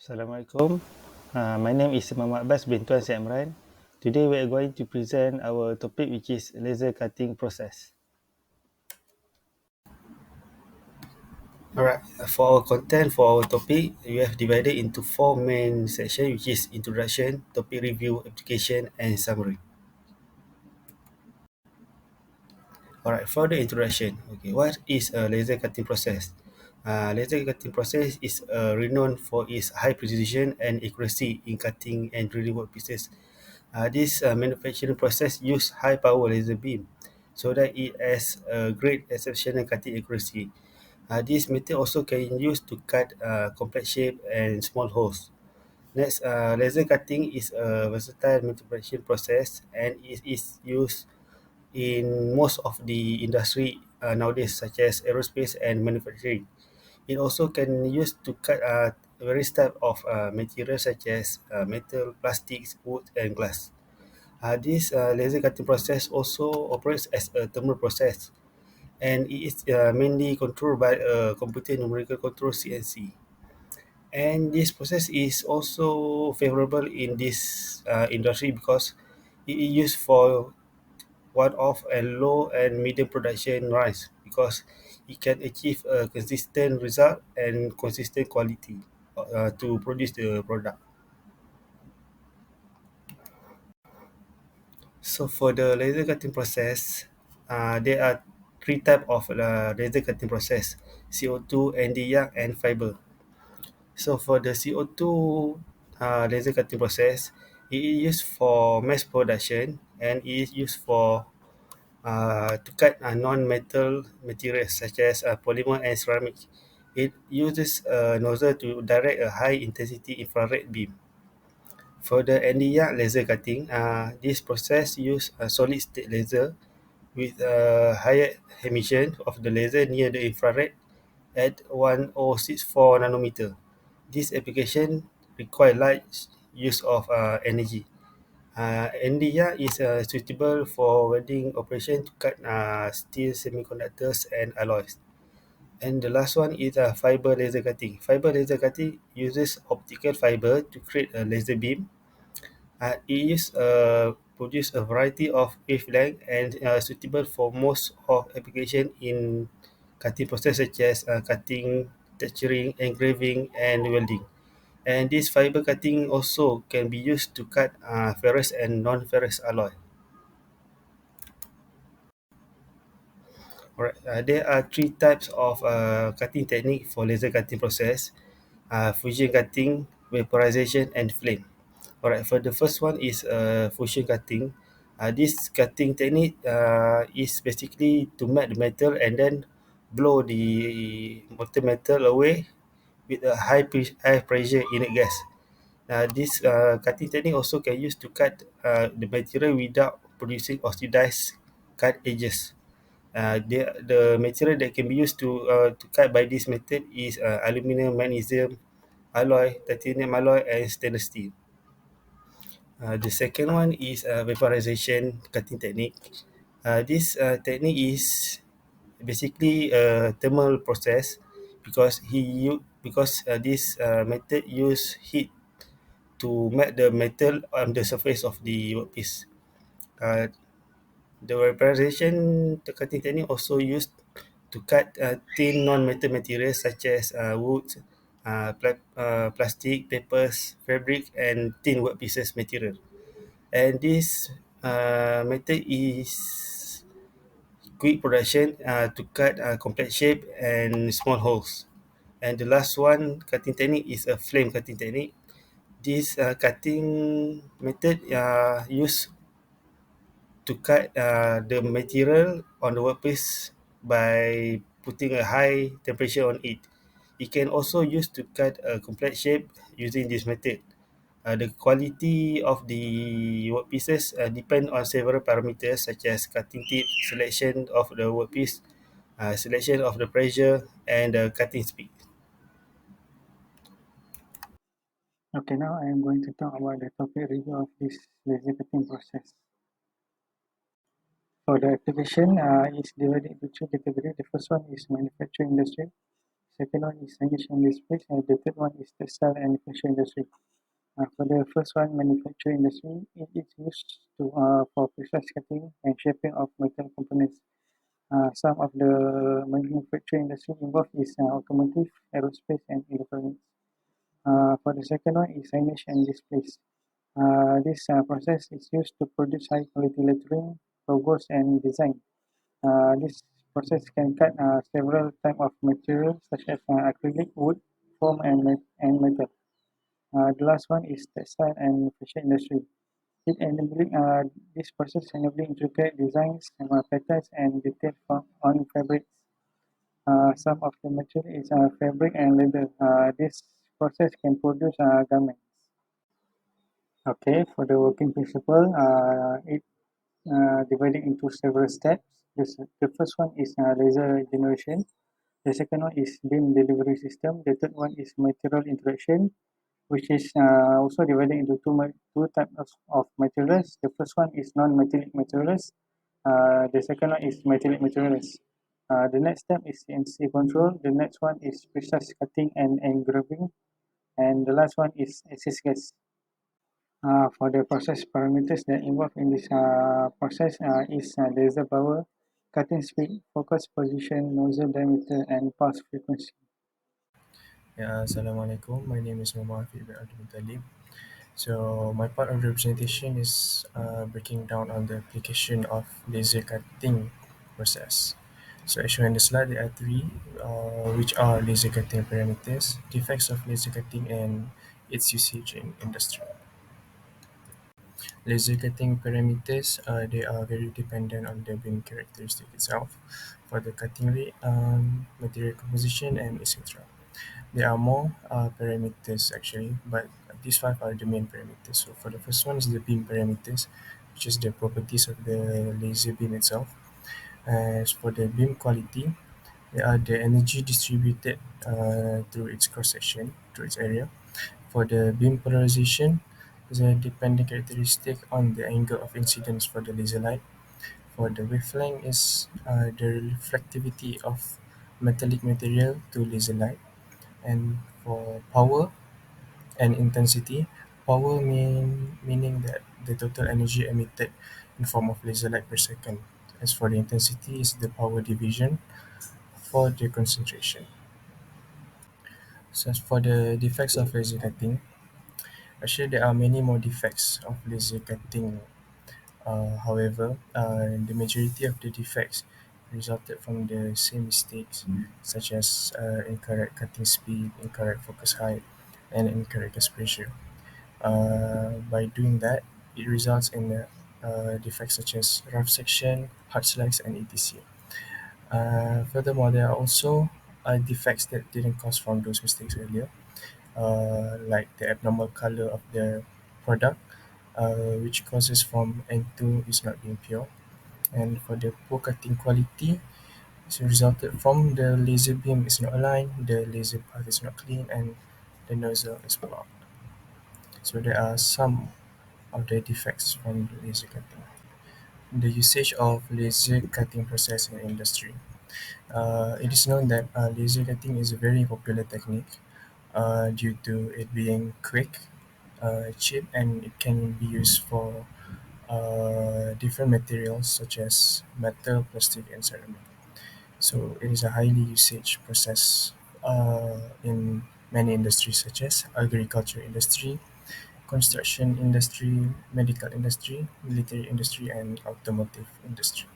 Assalamualaikum. My name is Muhammad Abbas bin Tuan Syed Imran. Today we are going to present our topic which is laser cutting process. Alright, for our content for our topic, we have divided into four main sections, which is introduction, topic review, application, and summary. Alright, for the introduction, okay, what is a laser cutting process? Laser cutting process is renowned for its high precision and accuracy in cutting and drilling workpieces. This manufacturing process use high power laser beam so that it has a great exceptional cutting accuracy. This method also can use to cut complex shape and small holes. Next, laser cutting is a versatile manufacturing process and it is used in most of the industry nowadays, such as aerospace and manufacturing. It also can use to cut various type of materials such as metal, plastics, wood, and glass. This laser cutting process also operates as a thermal process, and it is mainly controlled by a computer numerical control CNC. And this process is also favorable in this industry because it is used for one-off and low and medium production runs because it can achieve a consistent result and consistent quality to produce the product. So for the laser cutting process, there are three type of laser cutting process: CO2, Nd:YAG, and fiber. So for the CO2 laser cutting process, it is used for mass production and it is used for to cut non-metal materials such as polymer and ceramic. It uses a nozzle to direct a high-intensity infrared beam. For the Nd:YAG laser cutting, this process uses a solid-state laser with a higher emission of the laser near the infrared at 1064 nanometer. This application requires large use of energy. NDR is suitable for welding operation to cut steel, semiconductors, and alloys. And the last one is fiber laser cutting. Fiber laser cutting uses optical fiber to create a laser beam. It is produce a variety of wavelength and suitable for most of application in cutting process such as cutting, texturing, engraving, and welding. And this fiber cutting also can be used to cut ferrous and non-ferrous alloy. Alright, there are three types of cutting technique for laser cutting process: fusion cutting, vaporization, and flame. Alright, for the first one is fusion cutting. This cutting technique is basically to melt the metal and then blow the molten metal away with a high pressure inert gas. This cutting technique also can use to cut the material without producing oxidized cut edges. The material that can be used to cut by this method is aluminum, magnesium alloy, titanium alloy, and stainless steel. The second one is vaporization cutting technique. This technique is basically a thermal process because this method use heat to melt the metal on the surface of the workpiece. Uh, the vaporization cutting technique also used to cut thin non-metal materials such as wood, plastic, papers, fabric, and thin workpieces material. And this method is quick production to cut complex shape and small holes. And the last one cutting technique is a flame cutting technique. This cutting method used to cut the material on the workpiece by putting a high temperature on it. It can also use to cut a complex shape using this method. The quality of the workpieces depend on several parameters such as cutting tip, selection of the workpiece, selection of the pressure, and the cutting speed. Okay, now I am going to talk about the topic review of this laser cutting process. For the application, it's divided into two categories. The first one is manufacturing industry. second one is signage and displays, and the third one is textile and fashion industry. For the first one, manufacturing industry, it is used for precise cutting and shaping of metal components. Some of the manufacturing industry involved is automotive, aerospace, and electronics. For the second one is signage and displays. This process is used to produce high quality lettering, logos, and design. This process can cut several types of materials such as acrylic, wood, foam, and metal. The last one is textile and fashion industry. It enabling this process enabling intricate designs and patterns and details on fabrics. Some of the material is fabric and leather. This process can produce garments. Okay, for the working principle, it divided into several steps. The first one is laser generation. The second one is beam delivery system. The third one is material interaction, which is also divided into two types of materials. The first one is non-metallic materials. The second one is metallic materials. The next step is CNC control. The next one is precise cutting and engraving. And the last one is access gas. For the process parameters that involved in this process is laser power, cutting speed, focus position, nozzle diameter, and pulse frequency. Yeah, Assalamualaikum. My name is Muhammad Talib. So my part of the presentation is breaking down on the application of laser cutting process. So as shown in the slide, there are three, which are laser cutting parameters, defects of laser cutting, and its usage in industry. Laser cutting parameters, they are very dependent on the beam characteristic itself for the cutting rate, material composition, and etc. There are more parameters actually, but these five are the main parameters. So for the first one is the beam parameters, which is the properties of the laser beam itself. As for the beam quality, they are the energy distributed through its cross section, through its area. For the beam polarization, is a dependent characteristic on the angle of incidence for the laser light. For the wavelength is the reflectivity of metallic material to laser light. And for power and intensity, power meaning that the total energy emitted in form of laser light per second. As for the intensity is the power division for the concentration. So as for the defects of laser cutting, actually there are many more defects of laser cutting. However, the majority of the defects resulted from the same mistakes, such as incorrect cutting speed, incorrect focus height, and incorrect gas pressure. By doing that, it results in defects such as rough section, hard slice, and etc. Furthermore, there are also defects that didn't cause from those mistakes earlier, like the abnormal color of the product, which causes from N2 is not being pure. And for the poor cutting quality, it's resulted from the laser beam is not aligned, the laser path is not clean, and the nozzle is blocked. So there are some of the defects from laser cutting. The usage of laser cutting process in industry. It is known that laser cutting is a very popular technique due to it being quick, cheap, and it can be used for different materials such as metal, plastic, and ceramic. So it is a highly usage process in many industries such as agriculture industry, construction industry, medical industry, military industry, and automotive industry.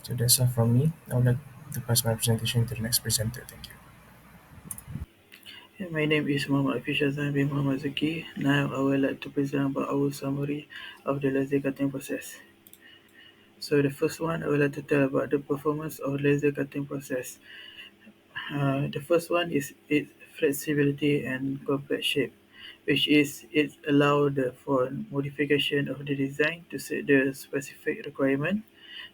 So that's all from me. I would like to pass my presentation to the next presenter. Thank you. Yeah, my name is Muhammad Afishazan bin Muhammad Zaki. Now I would like to present about our summary of the laser cutting process. So the first one, I would like to tell about the performance of laser cutting process. The first one is its flexibility and complex shape, which is it allowed for modification of the design to suit the specific requirement.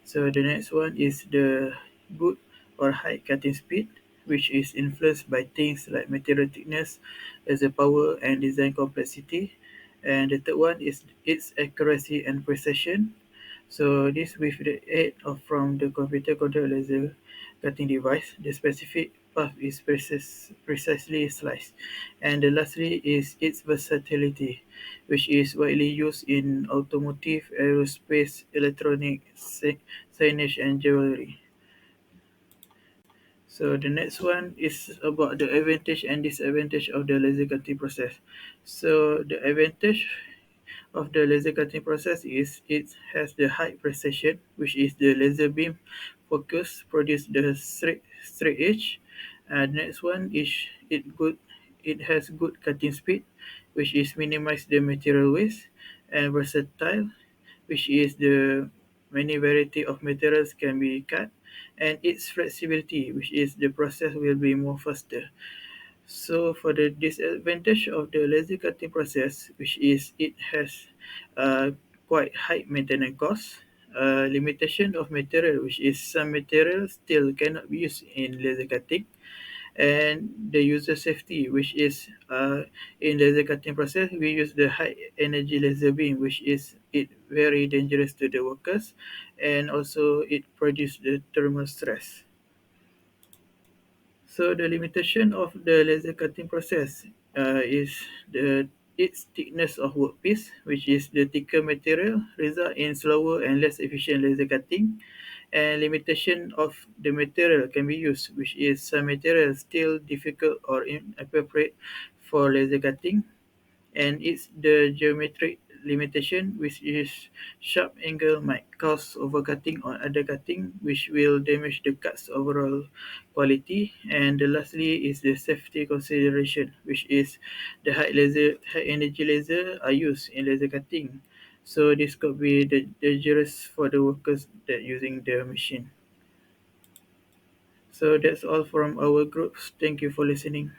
So the next one is the good or high cutting speed, which is influenced by things like material thickness, laser power, and design complexity. And the third one is its accuracy and precision. So this with the aid of from the computer controlled laser cutting device, the specific path is precisely sliced. And the lastly is its versatility, which is widely used in automotive, aerospace, electronics, signage, and jewelry. So the next one is about the advantage and disadvantage of the laser cutting process. So the advantage of the laser cutting process is it has the high precision, which is the laser beam focus produce the straight edge. Next one is it good. It has good cutting speed, which is minimize the material waste, and versatile, which is the many variety of materials can be cut, and its flexibility, which is the process will be more faster. So for the disadvantage of the laser cutting process, which is it has quite high maintenance cost, limitation of material, which is some materials still cannot be used in laser cutting, and the user safety, which is in laser cutting process we use the high energy laser beam, which is it very dangerous to the workers, and also it produce the thermal stress. So the limitation of the laser cutting process is the its thickness of workpiece, which is the thicker material, result in slower and less efficient laser cutting, and limitation of the material can be used, which is some materials still difficult or inappropriate for laser cutting, and it's the geometric limitation, which is sharp angle might cause overcutting or undercutting, which will damage the cut's overall quality. And the lastly is the safety consideration, which is the high energy laser are used in laser cutting. So this could be dangerous for the workers that using the machine. So that's all from our groups. Thank you for listening.